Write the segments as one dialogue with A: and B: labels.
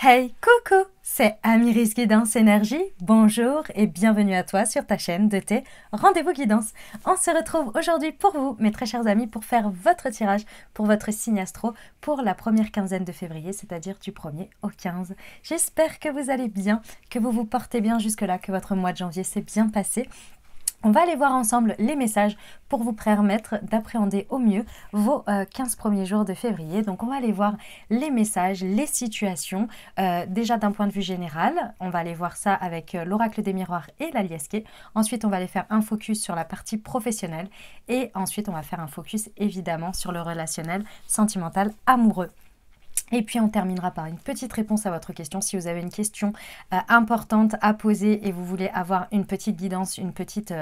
A: Hey, coucou, c'est Amiris Guidance Énergie. Bonjour et bienvenue à toi sur ta chaîne de tes rendez-vous guidance. On se retrouve aujourd'hui pour vous, mes très chers amis, pour faire votre tirage pour votre signe astro pour la première quinzaine de février, c'est-à-dire du 1er au 15. J'espère que vous allez bien, que vous vous portez bien jusque-là, que votre mois de janvier s'est bien passé. On va aller voir ensemble les messages pour vous permettre d'appréhender au mieux vos 15 premiers jours de février. Donc on va aller voir les messages, les situations, déjà d'un point de vue général. On va aller voir ça avec l'oracle des miroirs et la liesquée. Ensuite on va aller faire un focus sur la partie professionnelle. Et ensuite on va faire un focus évidemment sur le relationnel, sentimental, amoureux. Et puis on terminera par une petite réponse à votre question. Si vous avez une question importante à poser et vous voulez avoir une petite guidance, une petite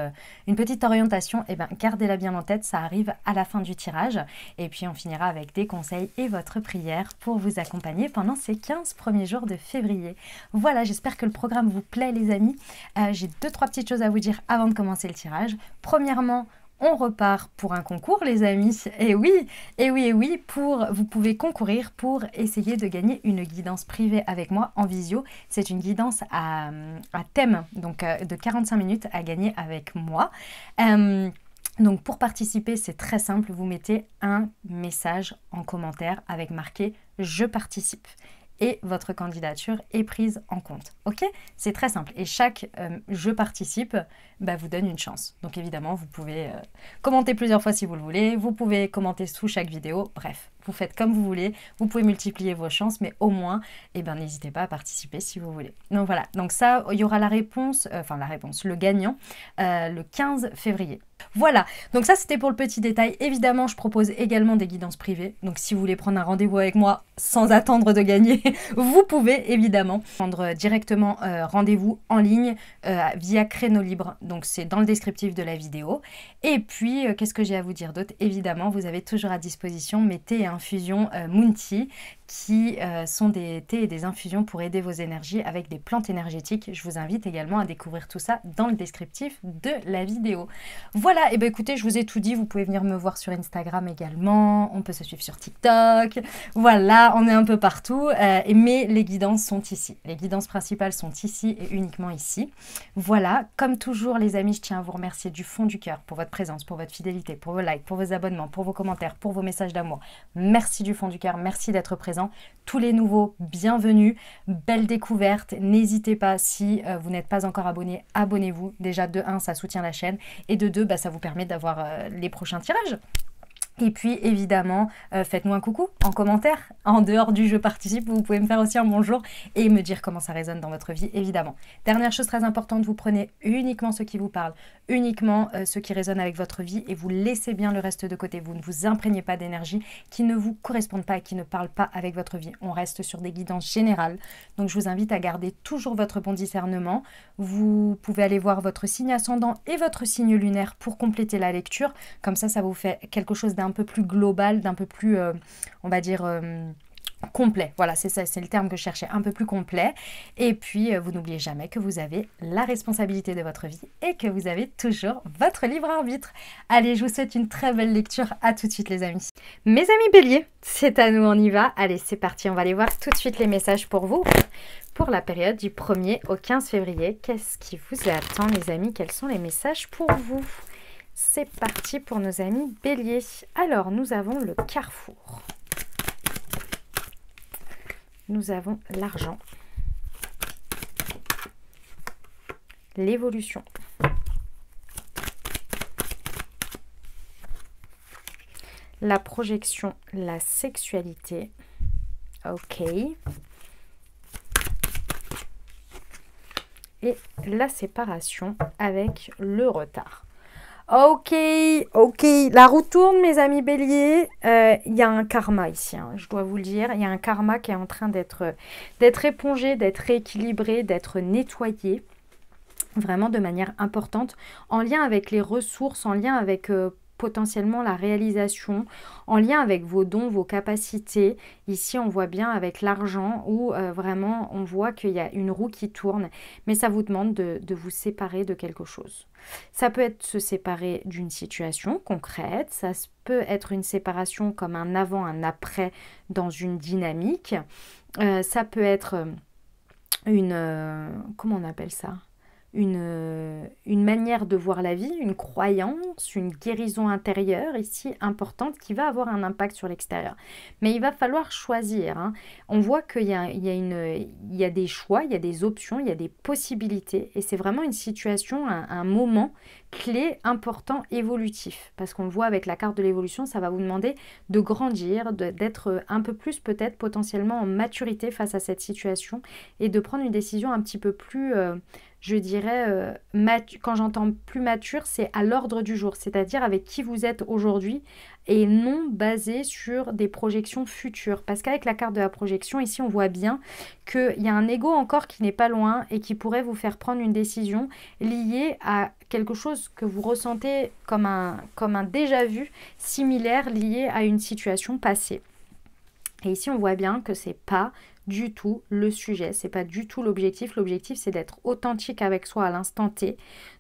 A: orientation, eh bien gardez-la bien en tête, ça arrive à la fin du tirage. Et puis on finira avec des conseils et votre prière pour vous accompagner pendant ces 15 premiers jours de février. Voilà, j'espère que le programme vous plaît les amis. J'ai 2-3 petites choses à vous dire avant de commencer le tirage. Premièrement, on repart pour un concours les amis, et oui, vous pouvez concourir pour essayer de gagner une guidance privée avec moi en visio. C'est une guidance à thème, donc de 45 minutes à gagner avec moi. Donc pour participer, c'est très simple, vous mettez un message en commentaire avec marqué « Je participe ». Et votre candidature est prise en compte. Ok? C'est très simple. Et chaque je participe vous donne une chance. Donc évidemment, vous pouvez commenter plusieurs fois si vous le voulez. Vous pouvez commenter sous chaque vidéo. Bref, vous faites comme vous voulez. Vous pouvez multiplier vos chances, mais au moins, n'hésitez pas à participer si vous voulez. Donc voilà. Donc ça, il y aura la réponse, le gagnant, le 15 février. Voilà, donc ça c'était pour le petit détail. Évidemment, je propose également des guidances privées. Donc si vous voulez prendre un rendez-vous avec moi sans attendre de gagner, vous pouvez évidemment prendre directement rendez-vous en ligne via Créneau Libre. Donc c'est dans le descriptif de la vidéo. Et puis, qu'est-ce que j'ai à vous dire d'autre? Évidemment, vous avez toujours à disposition mes thés et infusions Moon Tea qui sont des thés et des infusions pour aider vos énergies avec des plantes énergétiques. Je vous invite également à découvrir tout ça dans le descriptif de la vidéo. Voilà, et bien écoutez, je vous ai tout dit, vous pouvez venir me voir sur Instagram également, on peut se suivre sur TikTok, voilà, on est un peu partout, mais les guidances sont ici. Les guidances principales sont ici et uniquement ici. Voilà, comme toujours les amis, je tiens à vous remercier du fond du cœur pour votre présence, pour votre fidélité, pour vos likes, pour vos abonnements, pour vos commentaires, pour vos messages d'amour. Merci du fond du cœur, merci d'être présent. Tous les nouveaux, bienvenue, belle découverte. N'hésitez pas, si vous n'êtes pas encore abonné, abonnez-vous. Déjà de 1, ça soutient la chaîne et de 2, ça vous permet d'avoir les prochains tirages. Et puis évidemment, faites-nous un coucou en commentaire. En dehors du je participe, vous pouvez me faire aussi un bonjour et me dire comment ça résonne dans votre vie, évidemment. Dernière chose très importante, vous prenez uniquement ce qui vous parle, uniquement ce qui résonne avec votre vie et vous laissez bien le reste de côté. Vous ne vous imprégnez pas d'énergie qui ne vous correspondent pas et qui ne parlent pas avec votre vie. On reste sur des guidances générales. Donc je vous invite à garder toujours votre bon discernement. Vous pouvez aller voir votre signe ascendant et votre signe lunaire pour compléter la lecture. Comme ça vous fait quelque chose d'un peu plus global, d'un peu plus, on va dire, complet. Voilà, c'est ça, c'est le terme que je cherchais, un peu plus complet. Et puis, vous n'oubliez jamais que vous avez la responsabilité de votre vie et que vous avez toujours votre libre arbitre. Allez, je vous souhaite une très belle lecture. À tout de suite, les amis. Mes amis béliers, c'est à nous, on y va. Allez, c'est parti, on va aller voir tout de suite les messages pour vous. Pour la période du 1er au 15 février, qu'est-ce qui vous attend, les amis? Quels sont les messages pour vous? C'est parti pour nos amis béliers. Alors, nous avons le carrefour. Nous avons l'argent. L'évolution. La projection, la sexualité. Ok. Et la séparation avec le retard. Ok, la roue tourne mes amis béliers, il y a un karma ici, hein, je dois vous le dire, il y a un karma qui est en train d'être épongé, d'être rééquilibré, d'être nettoyé, vraiment de manière importante, en lien avec les ressources, en lien avec potentiellement la réalisation en lien avec vos dons, vos capacités. Ici, on voit bien avec l'argent où vraiment on voit qu'il y a une roue qui tourne, mais ça vous demande de vous séparer de quelque chose. Ça peut être se séparer d'une situation concrète, ça peut être une séparation comme un avant, un après dans une dynamique. Ça peut être comment on appelle ça? Une manière de voir la vie, une croyance, une guérison intérieure ici importante qui va avoir un impact sur l'extérieur. Mais il va falloir choisir, hein. On voit qu'il y a des choix, il y a des options, il y a des possibilités et c'est vraiment une situation, un moment clé, important, évolutif. Parce qu'on le voit avec la carte de l'évolution, ça va vous demander de grandir, d'être un peu plus peut-être potentiellement en maturité face à cette situation et de prendre une décision un petit peu plus... je dirais, quand j'entends plus mature, c'est à l'ordre du jour, c'est-à-dire avec qui vous êtes aujourd'hui et non basé sur des projections futures. Parce qu'avec la carte de la projection, ici, on voit bien qu'il y a un ego encore qui n'est pas loin et qui pourrait vous faire prendre une décision liée à quelque chose que vous ressentez comme un déjà-vu similaire lié à une situation passée. Et ici, on voit bien que c'est pas du tout le sujet, c'est pas du tout l'objectif. L'objectif, c'est d'être authentique avec soi à l'instant T,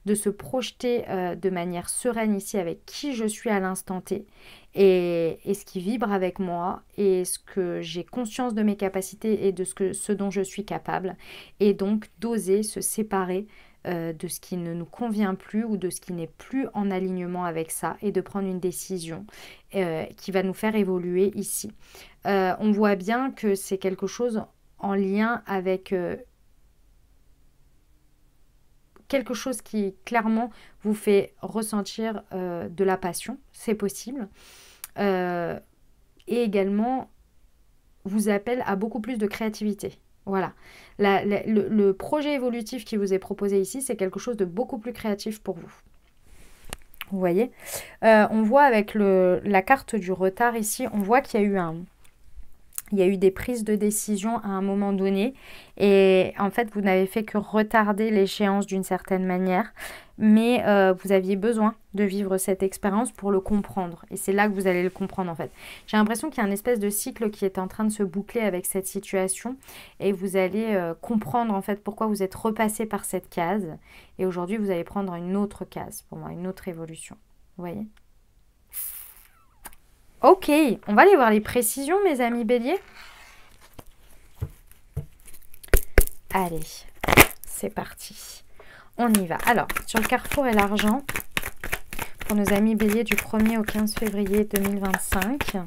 A: de se projeter de manière sereine ici avec qui je suis à l'instant T et ce qui vibre avec moi et ce que j'ai conscience de mes capacités et de ce dont je suis capable. Et donc, d'oser se séparer de ce qui ne nous convient plus ou de ce qui n'est plus en alignement avec ça et de prendre une décision qui va nous faire évoluer ici. On voit bien que c'est quelque chose en lien avec quelque chose qui clairement vous fait ressentir de la passion, c'est possible, et également vous appelle à beaucoup plus de créativité. Voilà, le projet évolutif qui vous est proposé ici, c'est quelque chose de beaucoup plus créatif pour vous. Vous voyez, on voit avec la carte du retard ici, on voit qu'il y a eu des prises de décision à un moment donné et en fait vous n'avez fait que retarder l'échéance d'une certaine manière, mais vous aviez besoin de vivre cette expérience pour le comprendre et c'est là que vous allez le comprendre en fait. J'ai l'impression qu'il y a un espèce de cycle qui est en train de se boucler avec cette situation et vous allez comprendre en fait pourquoi vous êtes repassé par cette case et aujourd'hui vous allez prendre une autre case pour moi, une autre évolution. Vous voyez ? Ok, on va aller voir les précisions, mes amis béliers. Allez, c'est parti. On y va. Alors, sur le carrefour et l'argent, pour nos amis béliers du 1er au 15 février 2025.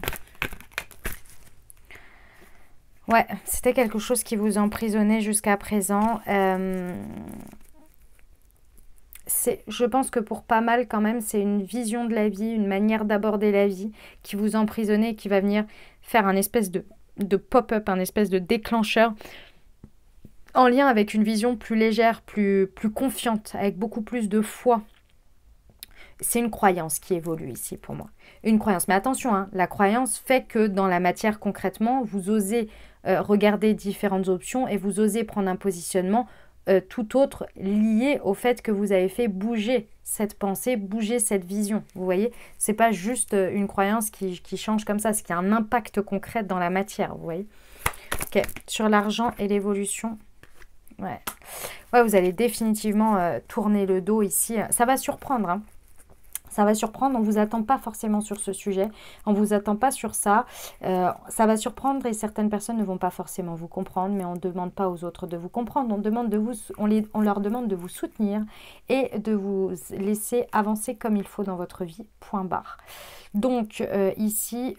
A: Ouais, c'était quelque chose qui vous emprisonnait jusqu'à présent. Je pense que pour pas mal quand même, c'est une vision de la vie, une manière d'aborder la vie qui vous emprisonnait et qui va venir faire un espèce de pop-up, un espèce de déclencheur en lien avec une vision plus légère, plus confiante, avec beaucoup plus de foi. C'est une croyance qui évolue ici pour moi. Une croyance. Mais attention, hein, la croyance fait que dans la matière concrètement, vous osez regarder différentes options et vous osez prendre un positionnement tout autre lié au fait que vous avez fait bouger cette pensée, bouger cette vision. Vous voyez, c'est pas juste une croyance qui change comme ça, c'est qu'il y a un impact concret dans la matière. Vous voyez. Ok, sur l'argent et l'évolution. Ouais, vous allez définitivement tourner le dos ici. Ça va surprendre, hein. Ça va surprendre, on ne vous attend pas forcément sur ce sujet, on ne vous attend pas sur ça. Ça va surprendre et certaines personnes ne vont pas forcément vous comprendre, mais on ne demande pas aux autres de vous comprendre. On leur demande de vous soutenir et de vous laisser avancer comme il faut dans votre vie, point barre. Donc ici,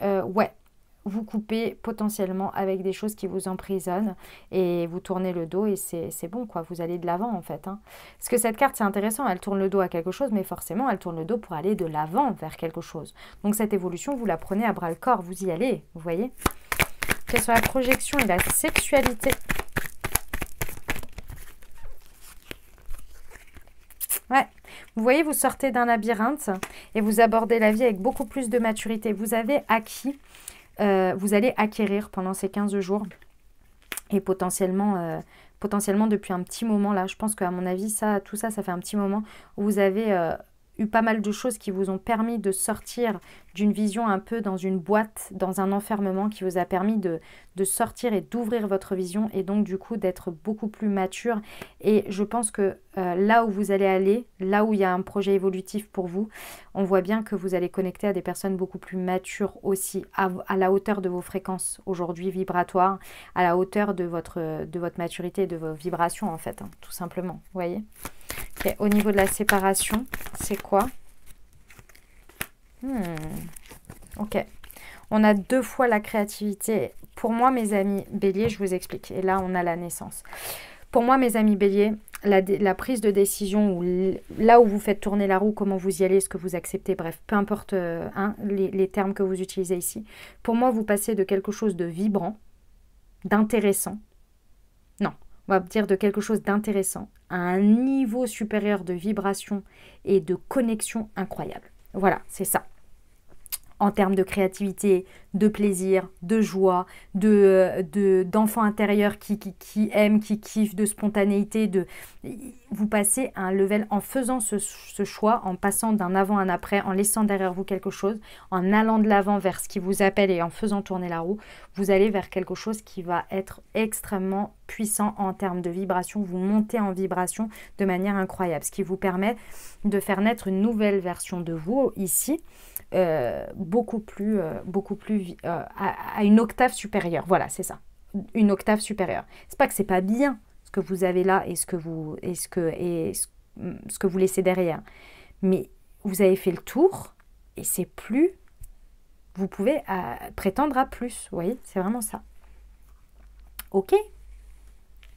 A: vous coupez potentiellement avec des choses qui vous emprisonnent et vous tournez le dos et c'est bon quoi, vous allez de l'avant en fait. Hein. Parce que cette carte c'est intéressant, elle tourne le dos à quelque chose mais forcément elle tourne le dos pour aller de l'avant vers quelque chose. Donc cette évolution vous la prenez à bras le corps, vous y allez, vous voyez. Quelle soit la projection et la sexualité. Ouais, vous voyez, vous sortez d'un labyrinthe et vous abordez la vie avec beaucoup plus de maturité. Vous avez acquis... vous allez acquérir pendant ces 15 jours et potentiellement depuis un petit moment là, je pense qu'à mon avis tout ça fait un petit moment où vous avez eu pas mal de choses qui vous ont permis de sortir d'une vision un peu dans une boîte, dans un enfermement, qui vous a permis de sortir et d'ouvrir votre vision et donc du coup d'être beaucoup plus mature. Et je pense que là où vous allez aller, là où il y a un projet évolutif pour vous, on voit bien que vous allez connecter à des personnes beaucoup plus matures aussi, à la hauteur de vos fréquences aujourd'hui vibratoires, à la hauteur de votre maturité, de vos vibrations en fait, hein, tout simplement, vous voyez. Okay. Au niveau de la séparation, c'est quoi? Ok. On a 2 fois la créativité. Pour moi, mes amis béliers, je vous explique. Et là, on a la naissance. Pour moi, mes amis béliers, la prise de décision, là où vous faites tourner la roue, comment vous y allez, ce que vous acceptez, bref, peu importe les termes que vous utilisez ici. Pour moi, vous passez de quelque chose de vibrant, d'intéressant. Non, on va dire de quelque chose d'intéressant à un niveau supérieur de vibration et de connexion incroyable. Voilà, c'est ça. En termes de créativité, de plaisir, de joie, d'enfant intérieur qui aime, qui kiffe, de spontanéité. Vous passez à un level en faisant ce choix, en passant d'un avant à un après, en laissant derrière vous quelque chose, en allant de l'avant vers ce qui vous appelle et en faisant tourner la roue, vous allez vers quelque chose qui va être extrêmement puissant en termes de vibration. Vous montez en vibration de manière incroyable, ce qui vous permet de faire naître une nouvelle version de vous ici, beaucoup plus à une octave supérieure. Voilà, c'est ça, une octave supérieure. C'est pas que c'est pas bien ce que vous avez là et ce que vous laissez derrière, mais vous avez fait le tour et c'est plus, vous pouvez prétendre à plus. Vous voyez, c'est vraiment ça. Ok,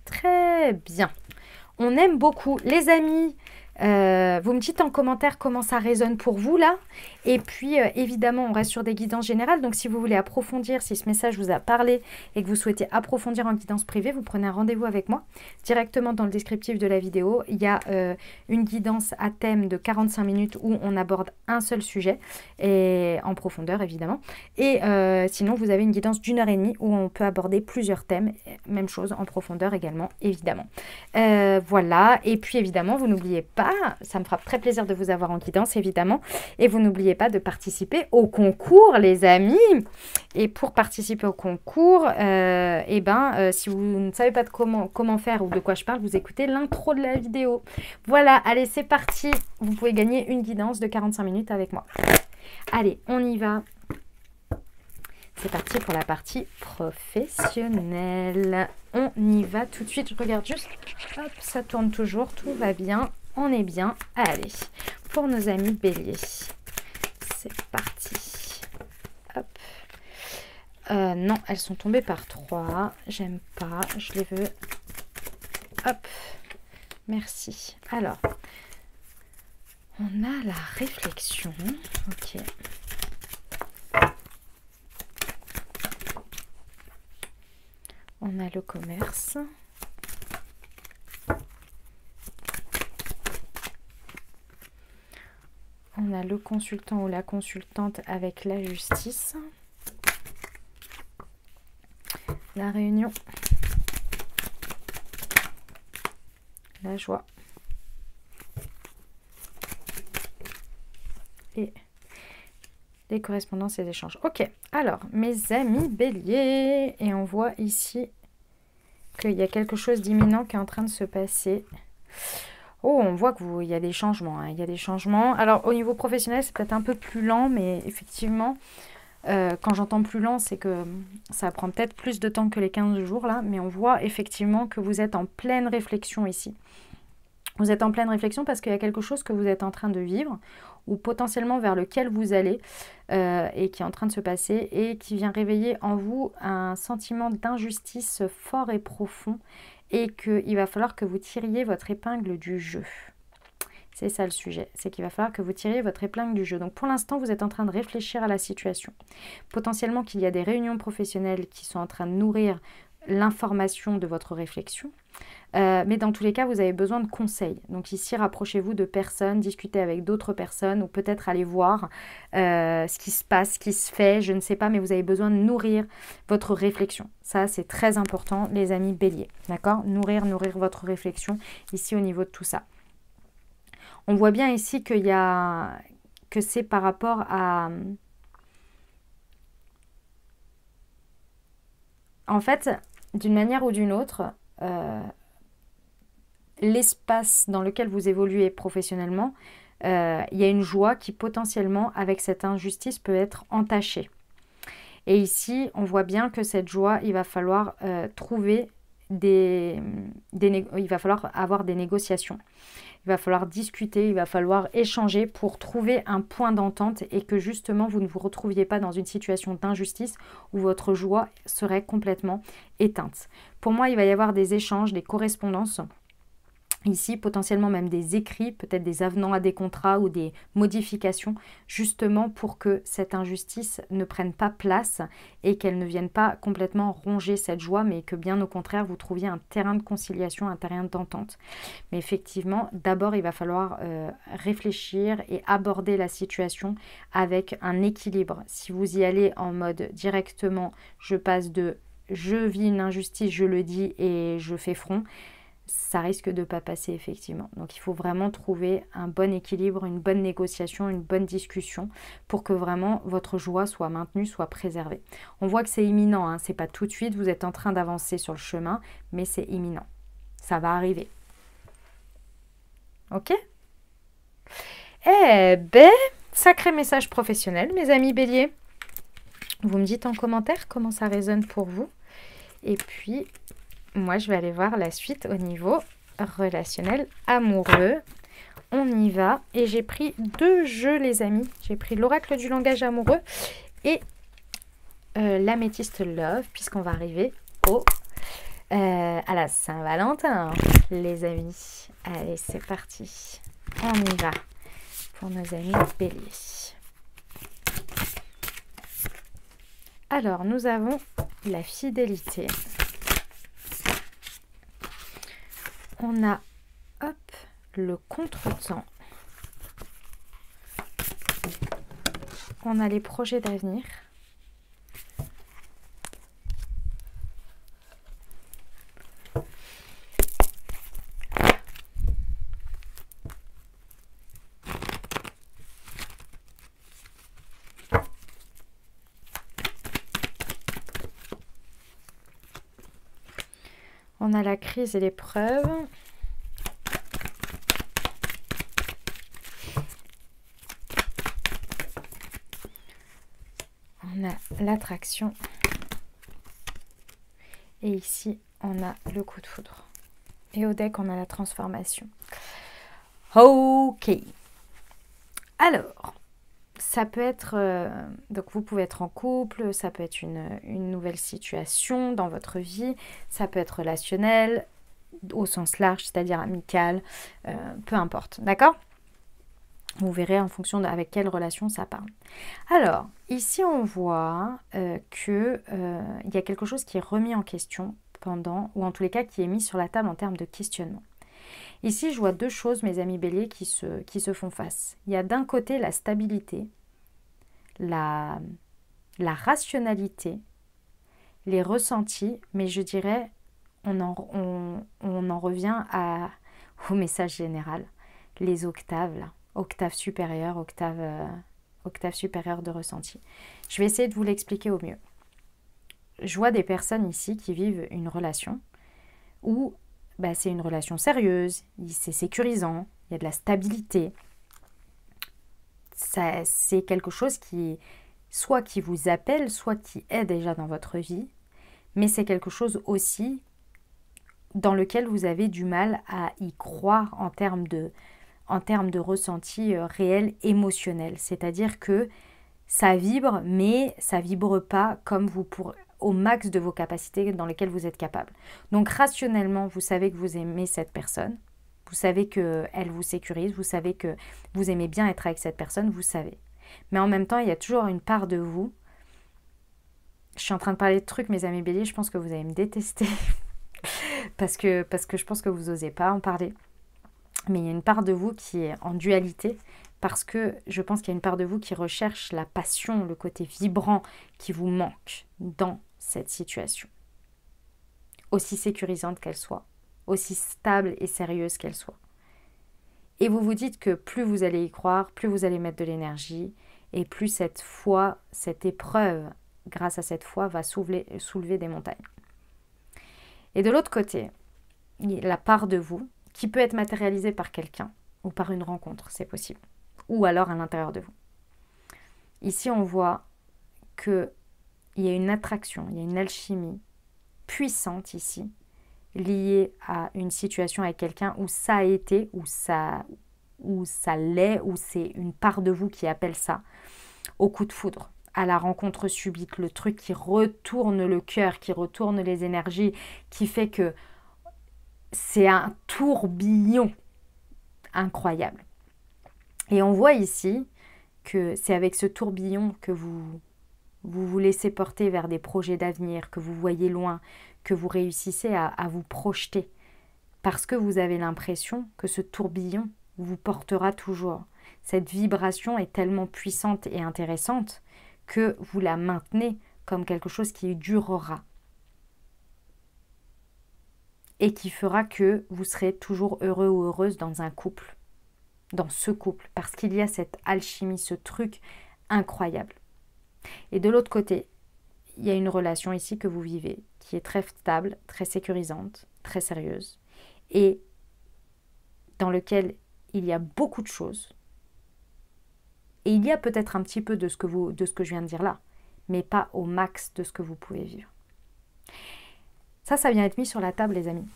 A: très bien. On aime beaucoup les amis. Vous me dites en commentaire comment ça résonne pour vous là. Et puis évidemment on reste sur des guidances générales. Donc si vous voulez approfondir, si ce message vous a parlé et que vous souhaitez approfondir en guidance privée, vous prenez un rendez-vous avec moi. Directement dans le descriptif de la vidéo, il y a une guidance à thème de 45 minutes où on aborde un seul sujet et en profondeur évidemment. Et sinon vous avez une guidance d'1h30 où on peut aborder plusieurs thèmes. Même chose en profondeur également évidemment. Voilà, et puis évidemment vous n'oubliez pas, ça me fera très plaisir de vous avoir en guidance évidemment, et vous n'oubliez pas de participer au concours les amis. Et pour participer au concours, si vous ne savez pas de comment faire ou de quoi je parle, vous écoutez l'intro de la vidéo. Voilà, allez c'est parti, vous pouvez gagner une guidance de 45 minutes avec moi. Allez, on y va. C'est parti pour la partie professionnelle. On y va tout de suite. Je regarde juste. Hop, ça tourne toujours. Tout va bien. On est bien. Allez, pour nos amis béliers. C'est parti. Hop. Non, elles sont tombées par 3. J'aime pas. Je les veux. Hop. Merci. Alors, on a la réflexion. Ok. On a le commerce. On a le consultant ou la consultante avec la justice. La réunion. La joie. Et les correspondances et les échanges. Ok, alors, mes amis béliers. Et on voit ici qu'il y a quelque chose d'imminent qui est en train de se passer. Oh, on voit qu'il y a des changements. Hein, il y a des changements. Alors, au niveau professionnel, c'est peut-être un peu plus lent, mais effectivement, quand j'entends plus lent, c'est que ça prend peut-être plus de temps que les 15 jours là. Mais on voit effectivement que vous êtes en pleine réflexion ici. Vous êtes en pleine réflexion parce qu'il y a quelque chose que vous êtes en train de vivre ou potentiellement vers lequel vous allez et qui est en train de se passer et qui vient réveiller en vous un sentiment d'injustice fort et profond et qu'il va falloir que vous tiriez votre épingle du jeu. C'est ça le sujet, c'est qu'il va falloir que vous tiriez votre épingle du jeu. Donc pour l'instant, vous êtes en train de réfléchir à la situation. Potentiellement qu'il y a des réunions professionnelles qui sont en train de nourrir l'information de votre réflexion. Mais dans tous les cas, vous avez besoin de conseils. Donc ici, rapprochez-vous de personnes, discutez avec d'autres personnes ou peut-être aller voir ce qui se passe, ce qui se fait, je ne sais pas, mais vous avez besoin de nourrir votre réflexion. Ça, c'est très important, les amis béliers, d'accord? Nourrir votre réflexion ici au niveau de tout ça. On voit bien ici que c'est par rapport à... En fait, d'une manière ou d'une autre, l'espace dans lequel vous évoluez professionnellement, il y a une joie qui potentiellement, avec cette injustice, peut être entachée. Et ici, on voit bien que cette joie, il va falloir trouver il va falloir avoir des négociations. Il va falloir discuter, il va falloir échanger pour trouver un point d'entente et que justement vous ne vous retrouviez pas dans une situation d'injustice où votre joie serait complètement éteinte. Pour moi, il va y avoir des échanges, des correspondances. Ici, potentiellement même des écrits, peut-être des avenants à des contrats ou des modifications, justement pour que cette injustice ne prenne pas place et qu'elle ne vienne pas complètement ronger cette joie, mais que bien au contraire, vous trouviez un terrain de conciliation, un terrain d'entente. Mais effectivement, d'abord, il va falloir réfléchir et aborder la situation avec un équilibre. Si vous y allez en mode directement, je passe de « je vis une injustice, je le dis et je fais front », ça risque de ne pas passer effectivement. Donc il faut vraiment trouver un bon équilibre, une bonne négociation, une bonne discussion pour que vraiment votre joie soit maintenue, soit préservée. On voit que c'est imminent, hein, c'est pas tout de suite, vous êtes en train d'avancer sur le chemin, mais c'est imminent. Ça va arriver. Ok? Eh ben, sacré message professionnel, mes amis béliers. Vous me dites en commentaire comment ça résonne pour vous. Et puis, moi, je vais aller voir la suite au niveau relationnel amoureux. On y va. Et j'ai pris 2 jeux, les amis. J'ai pris l'oracle du langage amoureux et l'améthyste love, puisqu'on va arriver à la Saint-Valentin, les amis. Allez, c'est parti. On y va pour nos amis béliers. Alors, nous avons la fidélité. On a, hop, le contretemps. On a les projets d'avenir. On a la crise et l'épreuve. On a l'attraction. Et ici, on a le coup de foudre. Et au deck, on a la transformation. Ok. Alors, ça peut être... donc, vous pouvez être en couple, ça peut être une nouvelle situation dans votre vie, ça peut être relationnel, au sens large, c'est-à-dire amical, peu importe, d'accord? Vous verrez en fonction avec quelle relation ça parle. Alors, ici, on voit qu'il y a quelque chose qui est remis en question pendant, ou en tous les cas, qui est mis sur la table en termes de questionnement. Ici, je vois 2 choses, mes amis béliers, qui se font face. Il y a d'un côté la stabilité, la rationalité, les ressentis, mais je dirais, on en revient au message général, les octaves, là, octave supérieure, octave supérieure de ressenti. Je vais essayer de vous l'expliquer au mieux. Je vois des personnes ici qui vivent une relation où c'est une relation sérieuse, c'est sécurisant, il y a de la stabilité. C'est quelque chose qui vous appelle, soit qui est déjà dans votre vie, mais c'est quelque chose aussi dans lequel vous avez du mal à y croire en termes de ressenti réel, émotionnel. C'est-à-dire que ça vibre, mais ça vibre pas comme au max de vos capacités dans lesquelles vous êtes capable. Donc rationnellement, vous savez que vous aimez cette personne, vous savez qu'elle vous sécurise, vous savez que vous aimez bien être avec cette personne, vous savez. Mais en même temps, il y a toujours une part de vous. Je suis en train de parler de trucs, mes amis béliers, je pense que vous allez me détester parce que je pense que vous n'osez pas en parler. Mais il y a une part de vous qui est en dualité parce que je pense qu'il y a une part de vous qui recherche la passion, le côté vibrant qui vous manque dans cette situation. Aussi sécurisante qu'elle soit, aussi stable et sérieuse qu'elle soit. Et vous vous dites que plus vous allez y croire, plus vous allez mettre de l'énergie, et plus cette foi, cette épreuve, grâce à cette foi, va soulever des montagnes. Et de l'autre côté, la part de vous, qui peut être matérialisée par quelqu'un, ou par une rencontre, c'est possible. Ou alors à l'intérieur de vous. Ici, on voit qu'il y a une attraction, il y a une alchimie puissante ici, liée à une situation avec quelqu'un où ça a été, où ça l'est, où c'est une part de vous qui appelle ça, au coup de foudre, à la rencontre subite, le truc qui retourne le cœur, qui retourne les énergies, qui fait que c'est un tourbillon incroyable. Et on voit ici que c'est avec ce tourbillon que vous vous laissez porter vers des projets d'avenir, que vous voyez loin, que vous réussissez à vous projeter. Parce que vous avez l'impression que ce tourbillon vous portera toujours. Cette vibration est tellement puissante et intéressante que vous la maintenez comme quelque chose qui durera. Et qui fera que vous serez toujours heureux ou heureuse dans un couple. Dans ce couple, parce qu'il y a cette alchimie, ce truc incroyable. Et de l'autre côté, il y a une relation ici que vous vivez, qui est très stable, très sécurisante, très sérieuse, et dans lequel il y a beaucoup de choses. Et il y a peut-être un petit peu de ce que je viens de dire là, mais pas au max de ce que vous pouvez vivre. Ça vient être mis sur la table, les amis.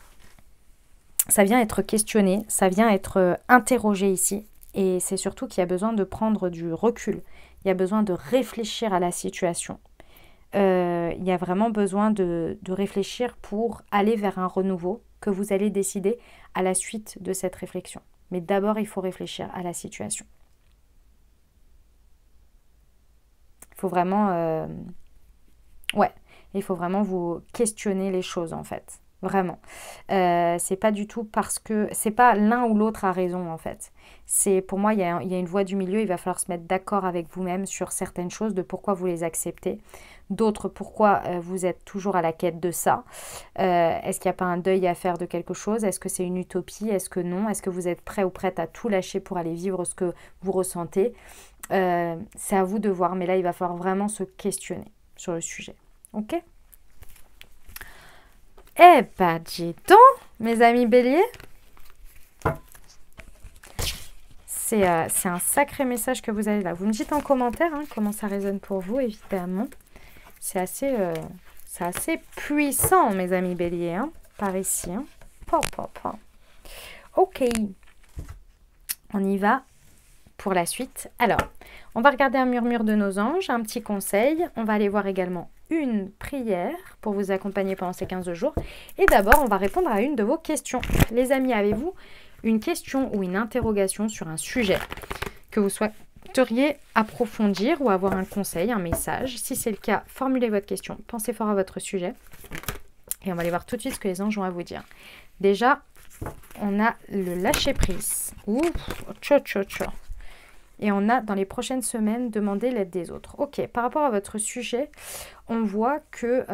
A: Ça vient être questionné, ça vient être interrogé ici. Et c'est surtout qu'il y a besoin de prendre du recul. Il y a besoin de réfléchir à la situation. Il y a vraiment besoin de réfléchir pour aller vers un renouveau que vous allez décider à la suite de cette réflexion. Mais d'abord, il faut réfléchir à la situation. Il faut vraiment... il faut vraiment vous questionner les choses, en fait. Vraiment. C'est pas du tout parce que... C'est pas l'un ou l'autre a raison, en fait. Pour moi, il y a une voie du milieu. Il va falloir se mettre d'accord avec vous-même sur certaines choses, de pourquoi vous les acceptez. D'autres, pourquoi vous êtes toujours à la quête de ça. Est-ce qu'il n'y a pas un deuil à faire de quelque chose? Est-ce que c'est une utopie? Est-ce que non? Est-ce que vous êtes prêt ou prête à tout lâcher pour aller vivre ce que vous ressentez? C'est à vous de voir. Mais là, il va falloir vraiment se questionner sur le sujet. Ok? Eh ben, dis donc, mes amis béliers, c'est un sacré message que vous avez là. Vous me dites en commentaire comment ça résonne pour vous, évidemment. C'est assez puissant, mes amis béliers, par ici. Ok, on y va pour la suite. Alors, on va regarder un murmure de nos anges, un petit conseil. On va aller voir également une prière pour vous accompagner pendant ces 15 jours. Et d'abord, on va répondre à une de vos questions. Les amis, avez-vous une question ou une interrogation sur un sujet que vous souhaiteriez approfondir ou avoir un conseil, un message? Si c'est le cas, formulez votre question. Pensez fort à votre sujet. Et on va aller voir tout de suite ce que les anges ont à vous dire. Déjà, on a le lâcher-prise. Ouh, et on a, dans les prochaines semaines, demandé l'aide des autres. Ok, par rapport à votre sujet, on voit que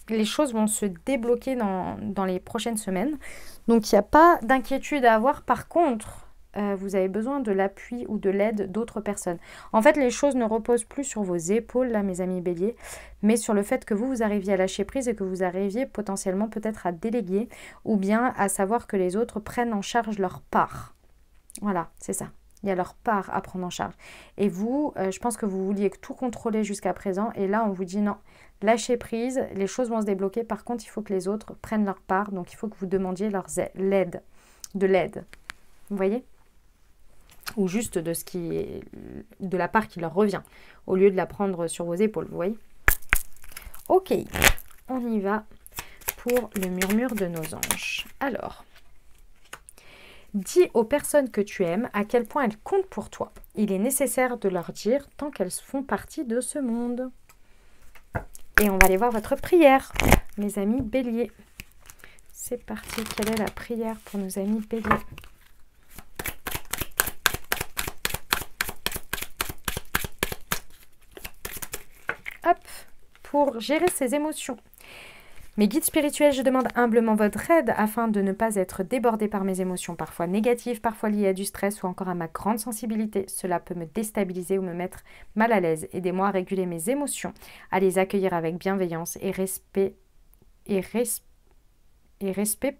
A: les choses vont se débloquer dans les prochaines semaines. Donc, il n'y a pas d'inquiétude à avoir. Par contre, vous avez besoin de l'appui ou de l'aide d'autres personnes. En fait, les choses ne reposent plus sur vos épaules, là, mes amis béliers, mais sur le fait que vous arriviez à lâcher prise et que vous arriviez potentiellement peut-être à déléguer ou bien à savoir que les autres prennent en charge leur part. Voilà, c'est ça. Il y a leur part à prendre en charge. Et vous, je pense que vous vouliez tout contrôler jusqu'à présent. Et là, on vous dit non, lâchez prise, les choses vont se débloquer. Par contre, il faut que les autres prennent leur part. Donc, il faut que vous demandiez de l'aide. Vous voyez? Ou juste de la part qui leur revient, au lieu de la prendre sur vos épaules. Vous voyez? Ok, on y va pour le murmure de nos anges. Alors... dis aux personnes que tu aimes à quel point elles comptent pour toi. Il est nécessaire de leur dire tant qu'elles font partie de ce monde. Et on va aller voir votre prière, mes amis béliers. C'est parti. Quelle est la prière pour nos amis béliers? Hop, pour gérer ses émotions. Mes guides spirituels, je demande humblement votre aide afin de ne pas être débordée par mes émotions, parfois négatives, parfois liées à du stress ou encore à ma grande sensibilité. Cela peut me déstabiliser ou me mettre mal à l'aise. Aidez-moi à réguler mes émotions, à les accueillir avec bienveillance et respect et respect.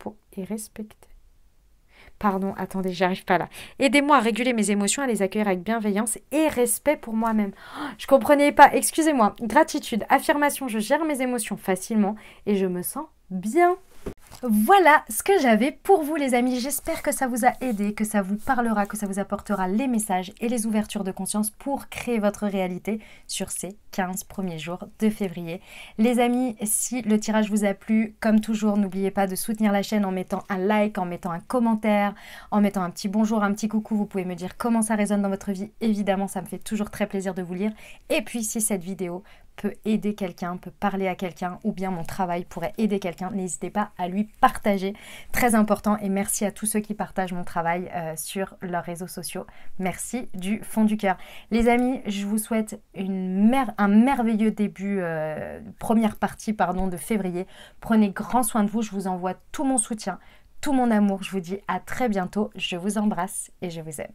A: Pardon, attendez, j'arrive pas là. Aidez-moi à réguler mes émotions, à les accueillir avec bienveillance et respect pour moi-même. Oh, je comprenais pas, excusez-moi. Gratitude, affirmation, je gère mes émotions facilement et je me sens bien. Voilà ce que j'avais pour vous les amis, j'espère que ça vous a aidé, que ça vous parlera, que ça vous apportera les messages et les ouvertures de conscience pour créer votre réalité sur ces 15 premiers jours de février. Les amis, si le tirage vous a plu, comme toujours, n'oubliez pas de soutenir la chaîne en mettant un like, en mettant un commentaire, en mettant un petit bonjour, un petit coucou, vous pouvez me dire comment ça résonne dans votre vie, évidemment ça me fait toujours très plaisir de vous lire. Et puis si cette vidéo peut aider quelqu'un, peut parler à quelqu'un ou bien mon travail pourrait aider quelqu'un, n'hésitez pas à lui partager, très important, et merci à tous ceux qui partagent mon travail sur leurs réseaux sociaux, merci du fond du cœur. Les amis, je vous souhaite un merveilleux début, première partie pardon, de février, prenez grand soin de vous, je vous envoie tout mon soutien, tout mon amour, je vous dis à très bientôt, je vous embrasse et je vous aime.